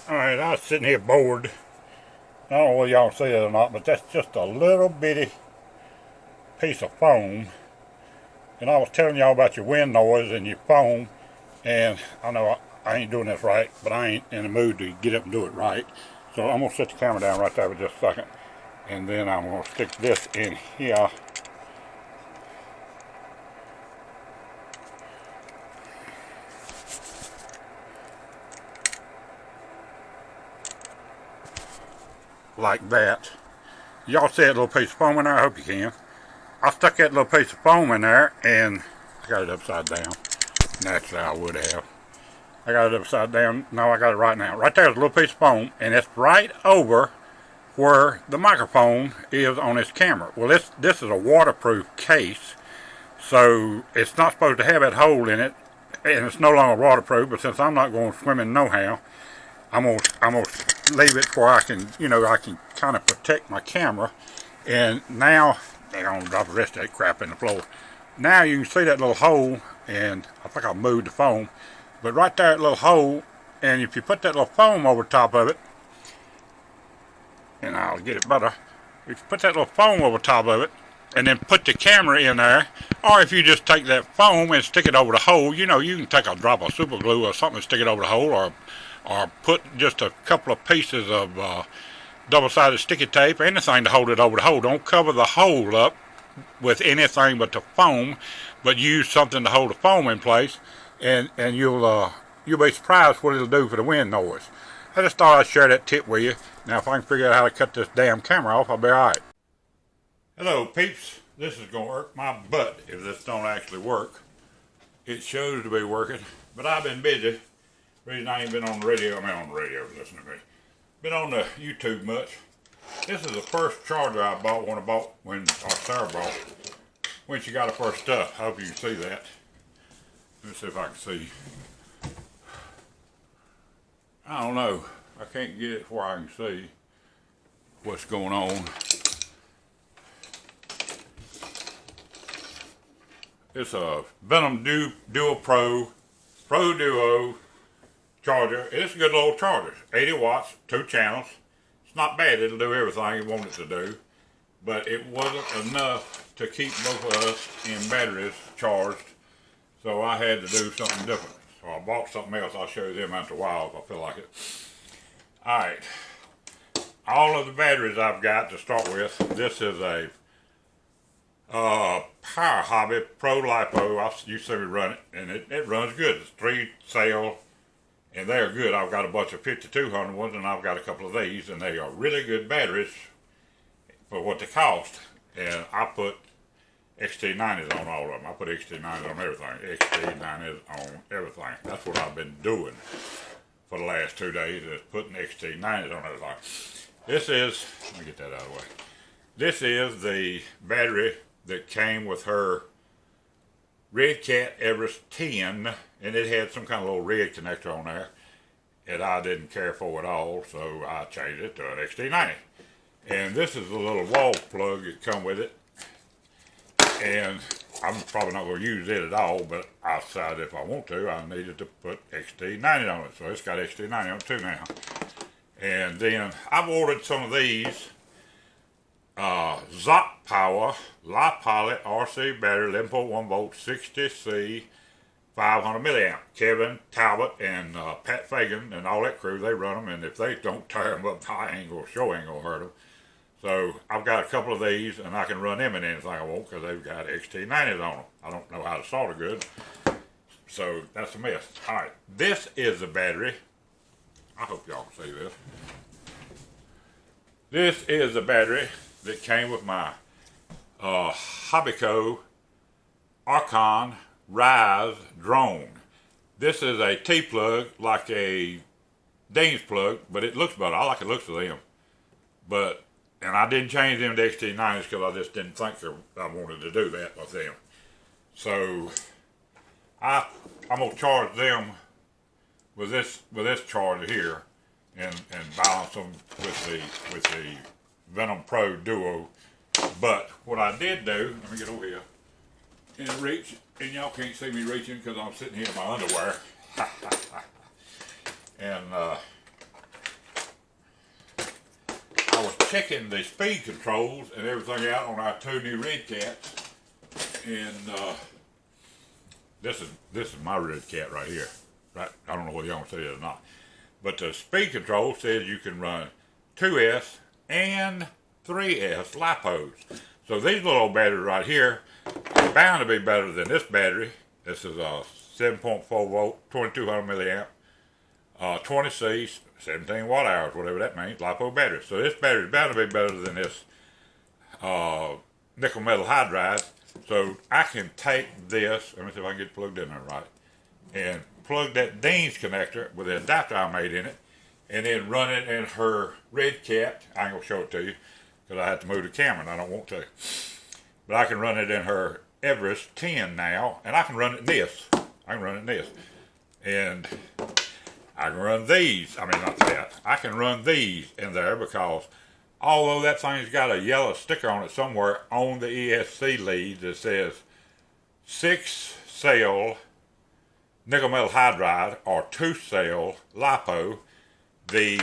Alright, I was sitting here bored. I don't know whether y'all see it or not, but that's just a little bitty piece of foam. And I was telling y'all about your wind noise and your foam. And I know I ain't doing this right, but I ain't in the mood to get up and do it right. So I'm going to set the camera down right there for just a second. And then I'm going to stick this in here. Like that. Y'all see that little piece of foam in there? I hope you can. I stuck that little piece of foam in there and I got it upside down. Naturally I would have. I got it upside down. No, I got it right now. Right there's a little piece of foam and it's right over where the microphone is on this camera. Well, this is a waterproof case, so it's not supposed to have that hole in it, and it's no longer waterproof. But since I'm not going swimming nohow, I'm gonna leave it where I can, I can kind of protect my camera. And now they're gonna drop the rest of that crap in the floor. Now you can see that little hole, and I think I moved the foam, but right there, that little hole, and if you put that little foam over top of it, and I'll get it better. If you put that little foam over top of it, and then put the camera in there, or if you just take that foam and stick it over the hole, you can take a drop of super glue or something and stick it over the hole, or put just a couple of pieces of double-sided sticky tape, anything to hold it over the hole. Don't cover the hole up with anything but the foam, but use something to hold the foam in place, and you'll be surprised what it'll do for the wind noise. I just thought I'd share that tip with you. Now, if I can figure out how to cut this damn camera off, I'll be alright. Hello, peeps. This is going to hurt my butt if this don't actually work. It shows to be working, but I've been busy. The reason I ain't been on the radio, listen to me. Been on the YouTube much. This is the first charger I bought when Sarah bought, when she got her first stuff. I hope you can see that. Let me see if I can see. I don't know. I can't get it where I can see what's going on. It's a Venom Duo Pro Duo charger. It's a good little charger. 80 watts, 2 channels. It's not bad. It'll do everything you want it to do. But it wasn't enough to keep both of us in batteries charged. So I had to do something different. So I bought something else. I'll show you them after a while if I feel like it. Alright. All of the batteries I've got to start with. This is a Power Hobby Pro Lipo. You see me run it, and it runs good. It's 3 cell, and they're good. I've got a bunch of 5200 ones, and I've got a couple of these, and they are really good batteries for what they cost. And I put XT90s on all of them. I put XT90s on everything. XT90s on everything. That's what I've been doing for the last 2 days, is putting XT90s on everything. This is, let me get that out of the way. This is the battery that came with her Redcat Everest 10, and it had some kind of little red connector on there, and I didn't care for it all, so I changed it to an XT90. And this is the little wall plug that come with it. And I'm probably not going to use it at all, but I decided if I want to, I needed to put XT90 on it. So it's got XT90 on it too now. And then I've ordered some of these Zop Power Li-Pilot RC battery, 11.1 volt, 60C, 500 milliamp. Kevin Talbot and Pat Fagan and all that crew, they run them, and if they don't tear them up, I ain't going to hurt them. So I've got a couple of these, and I can run them in anything I want because they've got XT90s on them. I don't know how to solder good, so that's a mess. All right, this is the battery. I hope y'all can see this. This is the battery that came with my Hobbyco ARCHON Rise drone. This is a T-plug, like a Dean's plug, but it looks better. I like the looks of them. And I didn't change them to XT90s because I just didn't think I wanted to do that with them. So I'm gonna charge them with this charger here, and balance them with the Venom Pro Duo. But what I did do, let me get over here and reach, and y'all can't see me reaching because I'm sitting here in my underwear. And I was checking the speed controls and everything out on our 2 new Redcats, and this is my Redcat right here. Right, I don't know whether y'all want to see it or not, but the speed control says you can run 2S and 3S Lipos. So these little old batteries right here are bound to be better than this battery. This is a 7.4 volt, 2200 milliamp, 20C, 17 watt hours, whatever that means, Lipo battery. So this battery is bound to be better than this nickel metal hydride. So I can take this, let me see if I can get it plugged in there right, and plug that Dean's connector with the adapter I made in it, and then run it in her Redcat. I ain't gonna show it to you because I have to move the camera and I don't want to. But I can run it in her Everest 10 now, and I can run it in this. I can run it in this. And I can run these, I mean not that, I can run these in there because although that thing's got a yellow sticker on it somewhere on the ESC lead that says 6-cell nickel metal hydride or 2-cell Lipo, the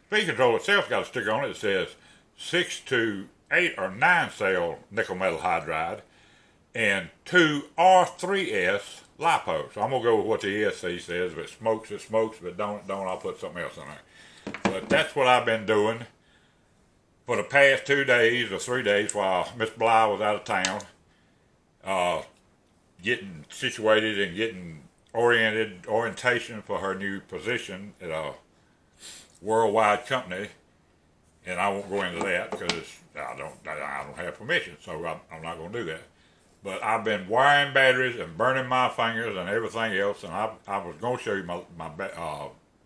speed control itself got a sticker on it that says 6 to 8 or 9-cell nickel metal hydride and 2 or 3S Lipo. So I'm going to go with what the ESC says. If it smokes, it smokes. If it don't, I'll put something else in there. But that's what I've been doing for the past 2 days or 3 days while Miss Bly was out of town. Getting situated and getting orientation for her new position at a worldwide company, and I won't go into that because I don't have permission, so I'm not going to do that. But I've been wiring batteries and burning my fingers and everything else, and I was going to show you my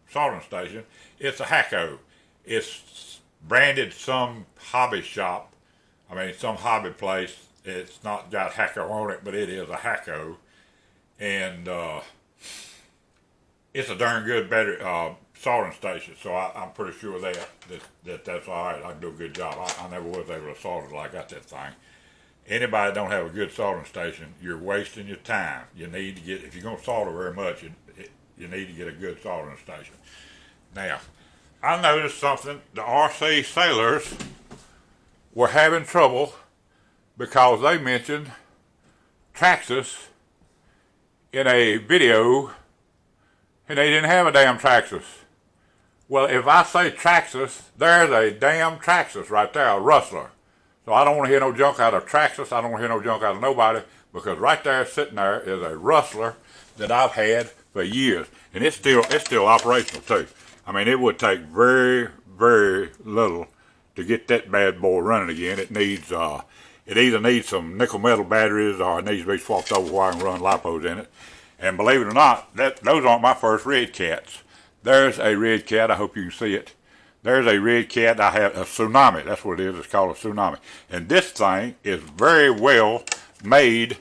soldering station. It's a Hacko. It's branded some hobby shop. I mean, some hobby place. It's not got Hacko on it, but it is a Hacko. And it's a darn good battery soldering station, so I'm pretty sure that's all right. I can do a good job. I never was able to solder till I got that thing. Anybody that don't have a good soldering station, you're wasting your time. You need to get, if you're going to solder very much, you need to get a good soldering station. Now, I noticed something. The RC sailors were having trouble because they mentioned Traxxas in a video and they didn't have a damn Traxxas. Well, if I say Traxxas, there's a damn Traxxas right there, a rustler. So I don't want to hear no junk out of Traxxas. I don't want to hear no junk out of nobody, because right there sitting there is a rustler that I've had for years, and it's still operational too. I mean, it would take very, very little to get that bad boy running again. It needs it either needs some nickel metal batteries or it needs to be swapped over where I can run Lipos in it. And believe it or not, those aren't my first Redcats. There's a Redcat. I hope you can see it. There's a Redcat. I have a Tsunami. That's what it is. It's called a Tsunami. And this thing is very well made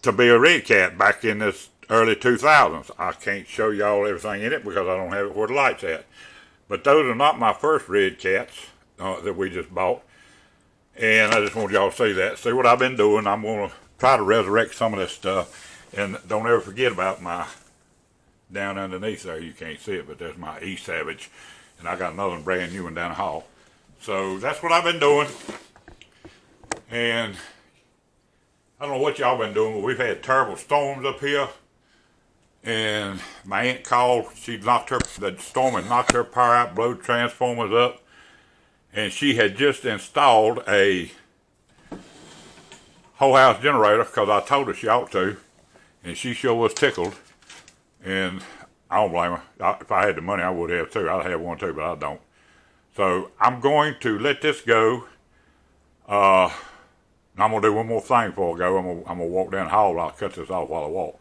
to be a Redcat back in this early 2000s. I can't show y'all everything in it because I don't have it where the light's at. But those are not my first Redcats that we just bought. And I just want y'all to see that. See what I've been doing. I'm going to try to resurrect some of this stuff. And don't ever forget about my, down underneath there, you can't see it, but there's my E-Savage. And I got another brand new one down the hall. So that's what I've been doing. And I don't know what y'all been doing, but we've had terrible storms up here. And my aunt called. The storm had knocked her power out, blew transformers up. And she had just installed a whole house generator because I told her she ought to. And she sure was tickled. And I don't blame her. If I had the money, I would have too. I'd have one too, but I don't. So I'm going to let this go. I'm going to do one more thing before I go. I'm going to walk down the hall. I'll cut this off while I walk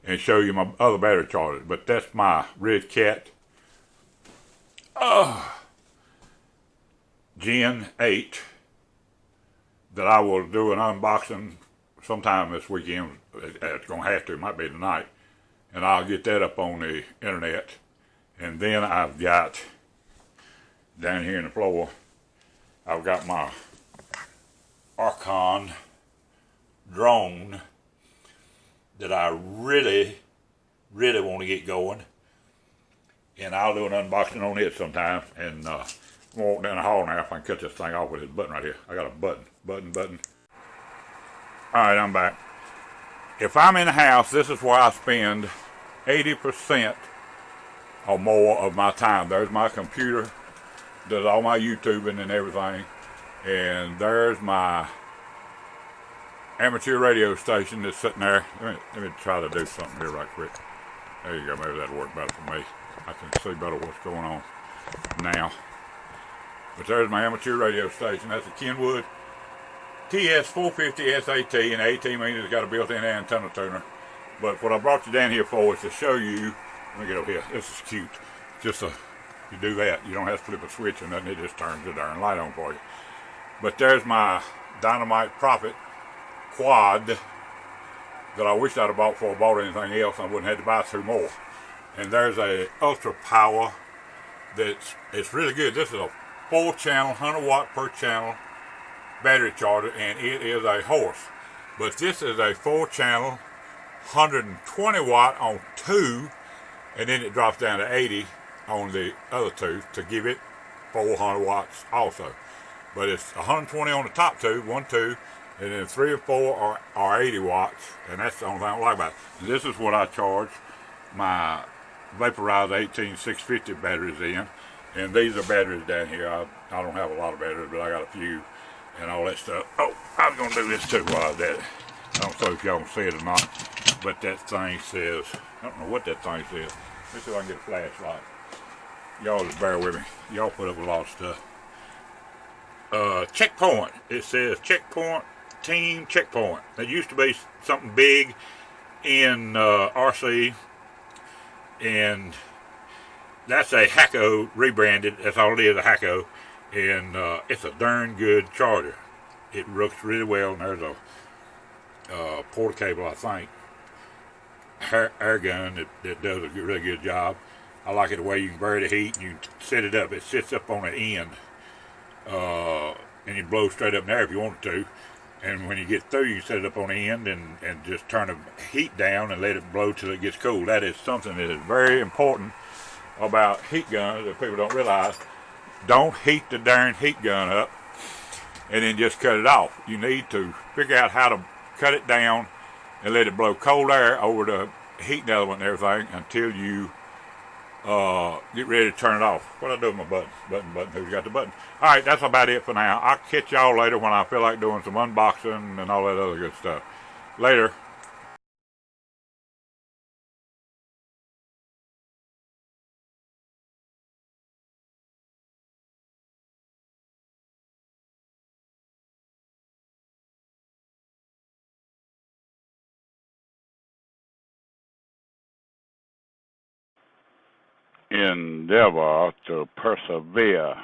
and show you my other battery chargers. But that's my Redcat Gen 8 that I will do an unboxing sometime this weekend. It's going to have to. It might be tonight. And I'll get that up on the internet. And then I've got, down here in the floor, I've got my ARCHON drone that I really, really want to get going. and I'll do an unboxing on it sometime. And I'm gonna walk down the hall now if I can cut this thing off with this button right here. I got a button. All right, I'm back. If I'm in the house, this is where I spend 80% or more of my time. There's my computer, does all my YouTubing and everything, and there's my amateur radio station that's sitting there. Let me try to do something here right quick. There you go, maybe that'll work better for me. I can see better what's going on now. But there's my amateur radio station. That's a Kenwood TS450 SAT, and AT means it's got a built-in antenna tuner. But what I brought you down here for is to show you, let me get over here, this is cute. Just you do that, you don't have to flip a switch or nothing, it just turns the darn light on for you. But there's my Dynamite Prophet quad that I wish I'd have bought before I bought anything else. I wouldn't have had to buy 2 more. And there's a Ultra Power it's really good. This is a 4-channel, 100 watt per channel battery charger, and it is a horse. But this is a 4-channel, 120 watt on 2, and then it drops down to 80 on the other 2 to give it 400 watts also. But it's 120 on the top 2, 1, 2, and then 3 or 4 are 80 watts, and that's the only thing I don't like about it. And this is what I charge my vaporized 18650 batteries in, and these are batteries down here. I don't have a lot of batteries, but I got a few and all that stuff. Oh, I was going to do this too while I was at it. I don't know if y'all can see it or not, but that thing says, I don't know what that thing says. Let's see if I can get a flashlight. Y'all just bear with me. Y'all put up a lot of stuff. Checkpoint. It says Checkpoint, Team Checkpoint. It used to be something big in RC, and that's a Hacko rebranded. That's all it is, a Hacko, and it's a darn good charger. It works really well, and there's a porta cable, I think, air gun that does a really good job. I like it the way you can vary the heat and you can set it up. It sits up on the end, and you blow straight up in there if you want to. And when you get through, you set it up on the end and just turn the heat down and let it blow till it gets cool. That is something that is very important about heat guns that people don't realize. Don't heat the darn heat gun up and then just cut it off. You need to figure out how to cut it down and let it blow cold air over the heating element and everything until you get ready to turn it off. What I do with my button, who's got the button? Alright, that's about it for now. I'll catch y'all later when I feel like doing some unboxing and all that other good stuff. Later. Endeavor to persevere.